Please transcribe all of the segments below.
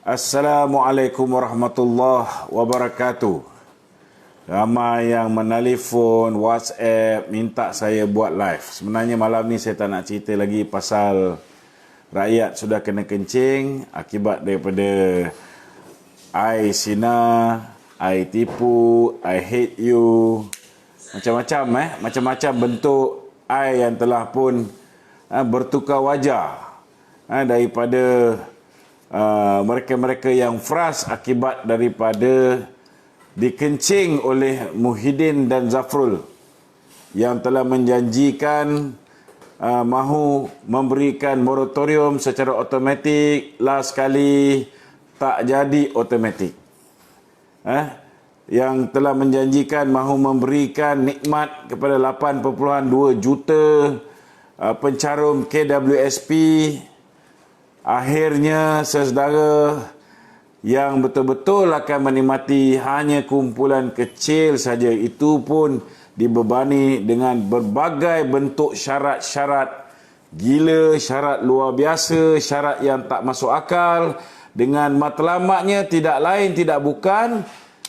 Assalamualaikum warahmatullahi wabarakatuh. Ramai yang menelefon, WhatsApp, minta saya buat live. Sebenarnya malam ni saya tak nak cerita lagi pasal rakyat sudah kena kencing akibat daripada I sina, I tipu, I hate you. Macam-macam bentuk I yang telah pun bertukar wajah daripada mereka-mereka yang frust akibat daripada dikencing oleh Muhyiddin dan Zafrul yang telah menjanjikan mahu memberikan moratorium secara automatik, last kali tak jadi automatik. Yang telah menjanjikan mahu memberikan nikmat kepada 8.2 juta pencarum KWSP. Akhirnya saudara yang betul-betul akan menikmati hanya kumpulan kecil saja, itu pun dibebani dengan berbagai bentuk syarat-syarat gila, syarat luar biasa, syarat yang tak masuk akal. Dengan matlamatnya tidak lain tidak bukan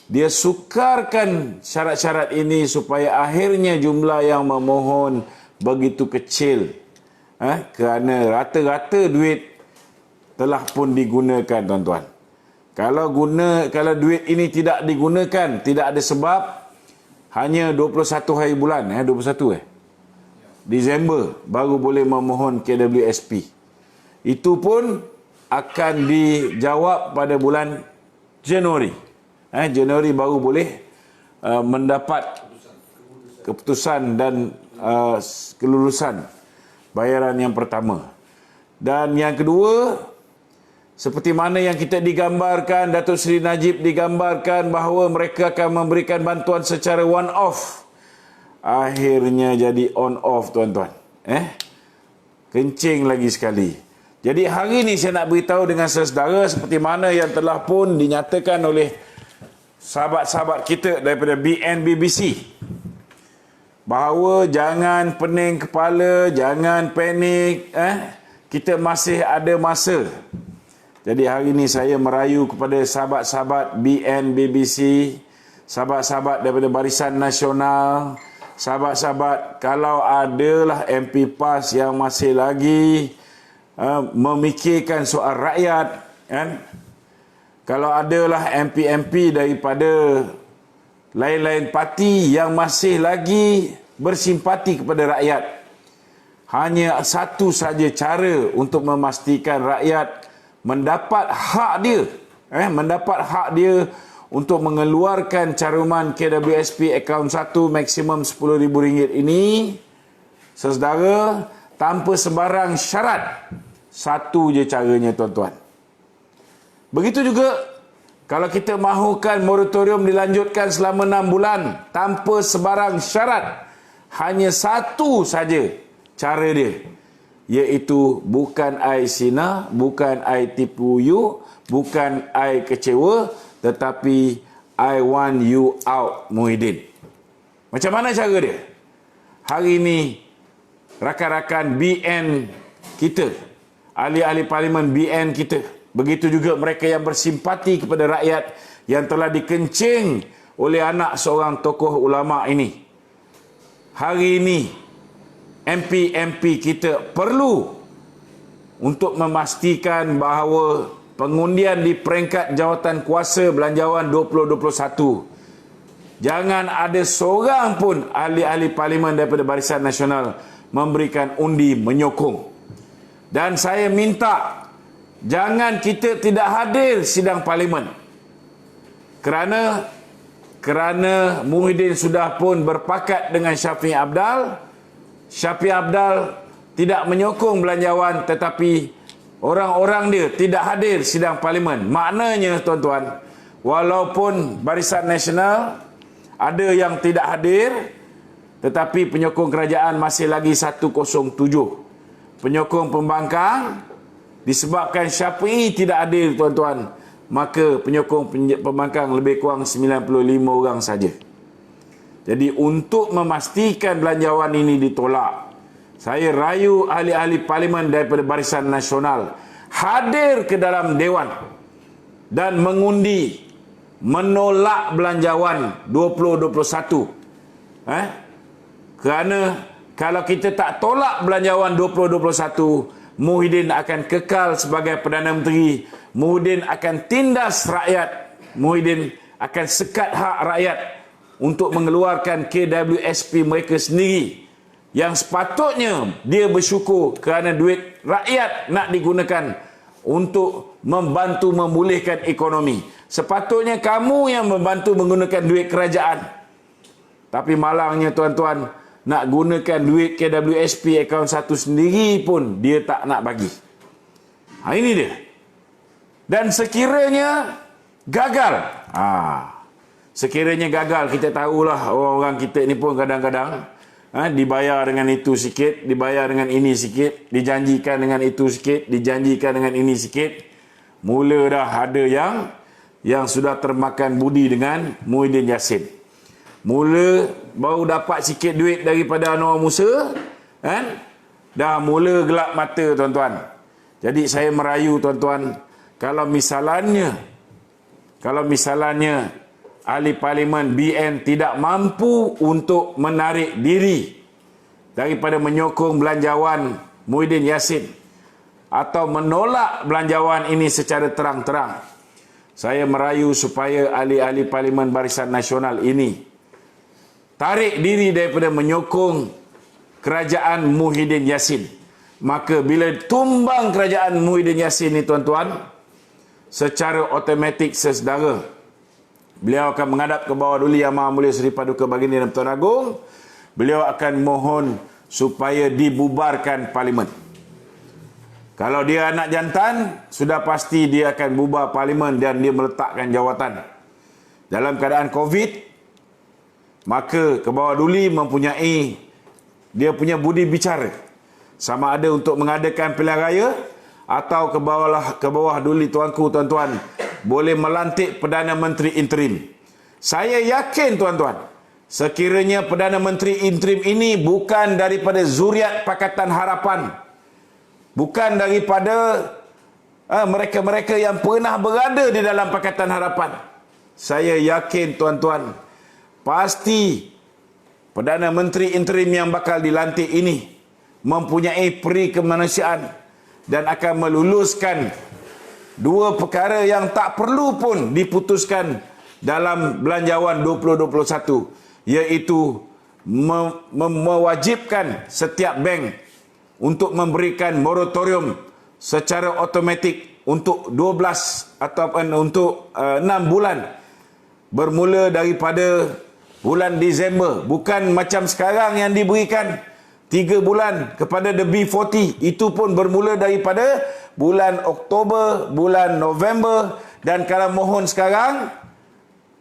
dia sukarkan syarat-syarat ini supaya akhirnya jumlah yang memohon begitu kecil. Kerana rata-rata duit telah pun digunakan, tuan-tuan. Kalau duit ini tidak digunakan, tidak ada sebab, hanya 21 hari bulan, 21 Disember baru boleh memohon KWSP. Itu pun akan dijawab pada bulan Januari. Januari baru boleh mendapat keputusan dan kelulusan bayaran yang pertama. Dan yang kedua, seperti mana yang kita digambarkan, Datuk Seri Najib digambarkan bahawa mereka akan memberikan bantuan secara one-off. Akhirnya jadi on-off, tuan-tuan. Kencing lagi sekali. Jadi hari ini saya nak beritahu dengan saudara seperti mana yang telah pun dinyatakan oleh sahabat-sahabat kita daripada BNBBC. Bahawa jangan pening kepala, jangan panik. Kita masih ada masa. Jadi hari ini saya merayu kepada sahabat-sahabat BNBBC, sahabat-sahabat daripada Barisan Nasional, sahabat-sahabat kalau adalah MP PAS yang masih lagi memikirkan soal rakyat, kalau adalah MP-MP daripada lain-lain parti yang masih lagi bersimpati kepada rakyat, hanya satu saja cara untuk memastikan rakyat mendapat hak dia, untuk mengeluarkan caruman KWSP akaun 1 maksimum RM10,000 ini, saudara, tanpa sebarang syarat. Satu je caranya, tuan-tuan. Begitu juga kalau kita mahukan moratorium dilanjutkan selama 6 bulan tanpa sebarang syarat, hanya satu saja cara dia, iaitu bukan I sina, bukan I tipu you, bukan I kecewa, tetapi I want you out, Muhyiddin. Macam mana cara dia? Hari ini rakan-rakan BN kita, ahli-ahli parlimen BN kita, begitu juga mereka yang bersimpati kepada rakyat yang telah dikencing oleh anak seorang tokoh ulama ini. Hari ini MP-MP kita perlu untuk memastikan bahawa pengundian di peringkat jawatan kuasa Belanjawan 2021, jangan ada seorang pun ahli-ahli parlimen daripada Barisan Nasional memberikan undi menyokong. Dan saya minta jangan kita tidak hadir sidang parlimen kerana Muhyiddin sudah pun berpakat dengan Syafiq Abdal. Syafiq Abdal tidak menyokong Belanjawan, tetapi orang-orang dia tidak hadir sidang parlimen. Maknanya, tuan-tuan, walaupun Barisan Nasional ada yang tidak hadir, tetapi penyokong kerajaan masih lagi 107. Penyokong pembangkang, disebabkan Syafi'i tidak hadir, tuan-tuan, maka penyokong pembangkang lebih kurang 95 orang saja. Jadi untuk memastikan Belanjawan ini ditolak, saya rayu ahli-ahli parlimen daripada Barisan Nasional hadir ke dalam Dewan dan mengundi menolak belanjawan 2021. Kerana kalau kita tak tolak belanjawan 2021, Muhyiddin akan kekal sebagai Perdana Menteri. Muhyiddin akan tindas rakyat. Muhyiddin akan sekat hak rakyat untuk mengeluarkan KWSP mereka sendiri, yang sepatutnya dia bersyukur kerana duit rakyat nak digunakan untuk membantu memulihkan ekonomi. Sepatutnya kamu yang membantu menggunakan duit kerajaan. Tapi malangnya tuan-tuan, nak gunakan duit KWSP akaun satu sendiri pun dia tak nak bagi. Ini dia. Dan sekiranya gagal, sekiranya gagal, kita tahulah orang-orang kita ni pun kadang-kadang dibayar dengan itu sikit, dibayar dengan ini sikit, dijanjikan dengan itu sikit, dijanjikan dengan ini sikit. Mula dah ada yang sudah termakan budi dengan Muhyiddin Yassin. Mula baru dapat sikit duit daripada Anwar Musa, dah mula gelap mata tuan-tuan. Jadi saya merayu tuan-tuan, kalau misalnya ahli parlimen BN tidak mampu untuk menarik diri daripada menyokong belanjawan Muhyiddin Yassin atau menolak belanjawan ini secara terang-terang, saya merayu supaya ahli-ahli parlimen Barisan Nasional ini tarik diri daripada menyokong kerajaan Muhyiddin Yassin. Maka bila tumbang kerajaan Muhyiddin Yassin ni tuan-tuan, secara automatik sesedara, beliau akan menghadap ke bawah Duli Yang Maha Mulia Seri Paduka Baginda dan Tuan Agong. Beliau akan mohon supaya dibubarkan parlimen. Kalau dia anak jantan, sudah pasti dia akan bubar parlimen dan dia meletakkan jawatan. Dalam keadaan COVID, maka ke bawah Duli mempunyai dia punya budi bicara, sama ada untuk mengadakan pilihan raya atau ke bawah Duli tuanku tuan-tuan boleh melantik Perdana Menteri interim. Saya yakin tuan-tuan, sekiranya Perdana Menteri interim ini bukan daripada zuriat Pakatan Harapan, bukan daripada mereka-mereka yang pernah berada di dalam Pakatan Harapan, saya yakin tuan-tuan, pasti Perdana Menteri interim yang bakal dilantik ini mempunyai peri kemanusiaan dan akan meluluskan dua perkara yang tak perlu pun diputuskan dalam belanjawan 2021, iaitu mewajibkan setiap bank untuk memberikan moratorium secara automatik untuk 12 ataupun untuk 6 bulan bermula daripada bulan Disember, bukan macam sekarang yang diberikan 3 bulan kepada the B40. Itu pun bermula daripada bulan Oktober, bulan November. Dan kalau mohon sekarang,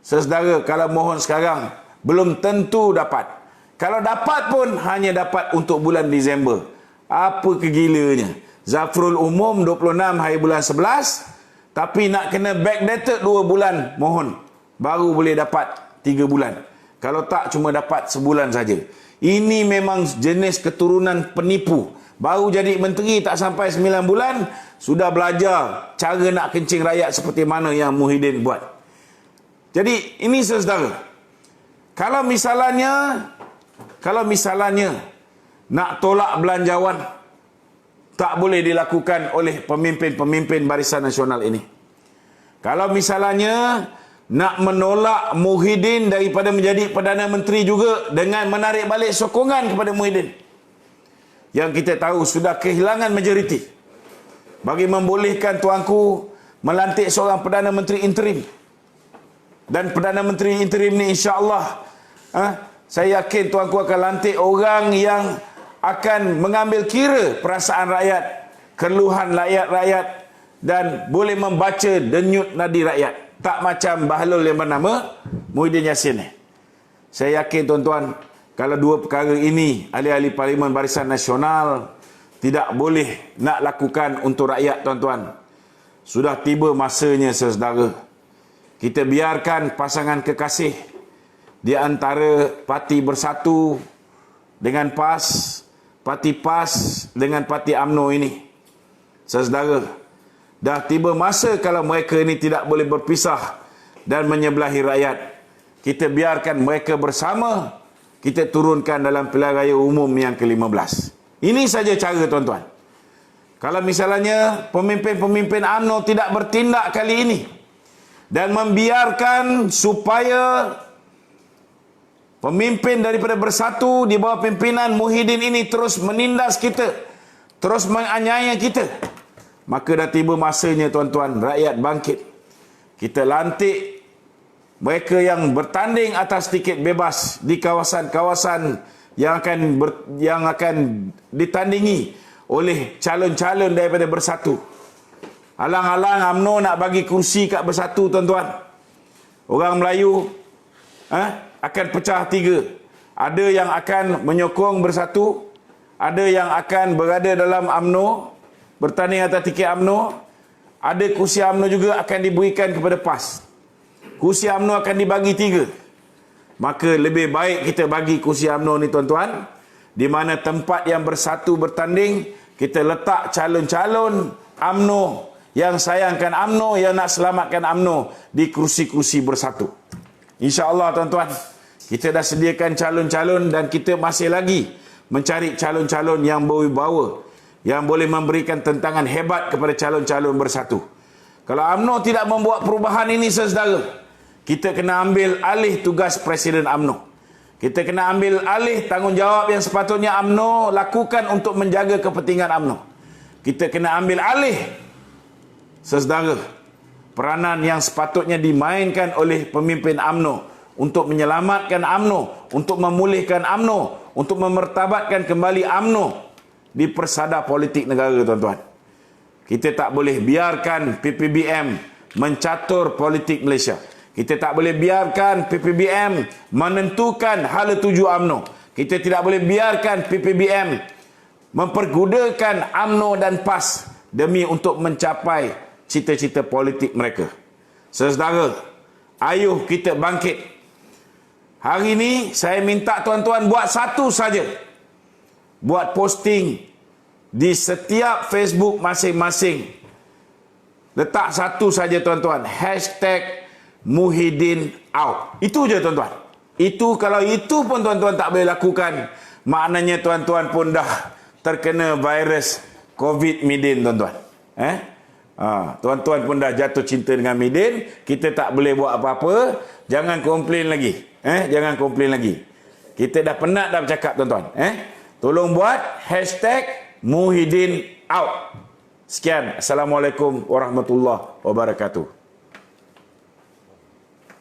sesedara, kalau mohon sekarang belum tentu dapat. Kalau dapat pun hanya dapat untuk bulan Disember. Apa kegilanya? Zafrul umum 26 hari bulan 11, tapi nak kena backdated 2 bulan mohon, baru boleh dapat 3 bulan. Kalau tak, cuma dapat sebulan saja. Ini memang jenis keturunan penipu. Baru jadi menteri tak sampai 9 bulan, sudah belajar cara nak kencing rakyat seperti mana yang Muhyiddin buat. Jadi ini saudara, kalau misalnya nak tolak belanjawan, tak boleh dilakukan oleh pemimpin-pemimpin Barisan Nasional ini. Kalau misalnya nak menolak Muhyiddin daripada menjadi Perdana Menteri juga dengan menarik balik sokongan kepada Muhyiddin, yang kita tahu sudah kehilangan majoriti, bagi membolehkan tuanku melantik seorang Perdana Menteri interim. Dan Perdana Menteri interim ni insya-Allah, saya yakin tuanku akan lantik orang yang akan mengambil kira perasaan rakyat, keluhan rakyat-rakyat, dan boleh membaca denyut nadi rakyat. Tak macam Bahlul yang bernama Muhyiddin Yassin ni. Saya yakin tuan-tuan, kalau dua perkara ini ahli-ahli Parlimen Barisan Nasional tidak boleh nak lakukan untuk rakyat tuan-tuan. Sudah tiba masanya saudara, kita biarkan pasangan kekasih di antara Parti Bersatu dengan PAS, Parti PAS dengan Parti UMNO ini, saudara, dah tiba masa kalau mereka ini tidak boleh berpisah dan menyebelahi rakyat. Kita biarkan mereka bersama, kita turunkan dalam pilihan raya umum yang ke-15. Ini saja cara, tuan-tuan. Kalau misalnya pemimpin-pemimpin UMNO tidak bertindak kali ini dan membiarkan supaya pemimpin daripada Bersatu di bawah pimpinan Muhyiddin ini terus menindas kita, terus menganiaya kita, maka dah tiba masanya, tuan-tuan, rakyat bangkit. Kita lantik mereka yang bertanding atas tiket bebas di kawasan-kawasan yang akan ditandingi oleh calon-calon daripada Bersatu. Alang-alang UMNO nak bagi kursi kat Bersatu, tuan-tuan. Orang Melayu akan pecah tiga. Ada yang akan menyokong Bersatu, ada yang akan berada dalam UMNO, bertanding atas tiket UMNO, ada kursi UMNO juga akan diberikan kepada PAS. Kursi UMNO akan dibagi tiga. Maka lebih baik kita bagi kursi UMNO ni, tuan-tuan, di mana tempat yang Bersatu bertanding, kita letak calon-calon UMNO yang sayangkan UMNO, yang nak selamatkan UMNO di kursi-kursi Bersatu. InsyaAllah, tuan-tuan, kita dah sediakan calon-calon dan kita masih lagi mencari calon-calon yang berwibawa, yang boleh memberikan tentangan hebat kepada calon-calon Bersatu. Kalau UMNO tidak membuat perubahan ini, saudara, kita kena ambil alih tugas Presiden UMNO. Kita kena ambil alih tanggungjawab yang sepatutnya UMNO lakukan untuk menjaga kepentingan UMNO. Kita kena ambil alih, saudara, peranan yang sepatutnya dimainkan oleh pemimpin UMNO untuk menyelamatkan UMNO, untuk memulihkan UMNO, untuk memertabatkan kembali UMNO di persada politik negara, tuan-tuan. Kita tak boleh biarkan PPBM mencatur politik Malaysia. Kita tak boleh biarkan PPBM menentukan hala tuju UMNO. Kita tidak boleh biarkan PPBM mempergunakan UMNO dan PAS demi untuk mencapai cita-cita politik mereka. Saudara, ayuh kita bangkit. Hari ini saya minta tuan-tuan buat satu saja. Buat posting di setiap Facebook masing-masing. Letak satu saja, tuan-tuan. #Muhyiddin out. Itu je, tuan-tuan. Itu, kalau itu pun tuan-tuan tak boleh lakukan, maknanya tuan-tuan pun dah terkena virus COVID-19, tuan-tuan. Tuan-tuan pun dah jatuh cinta dengan Midin. Kita tak boleh buat apa-apa. Jangan komplain lagi. Jangan komplain lagi. Kita dah penat dah bercakap, tuan-tuan. Tolong buat #Muhyiddin out. Sekian. Assalamualaikum warahmatullahi wabarakatuh.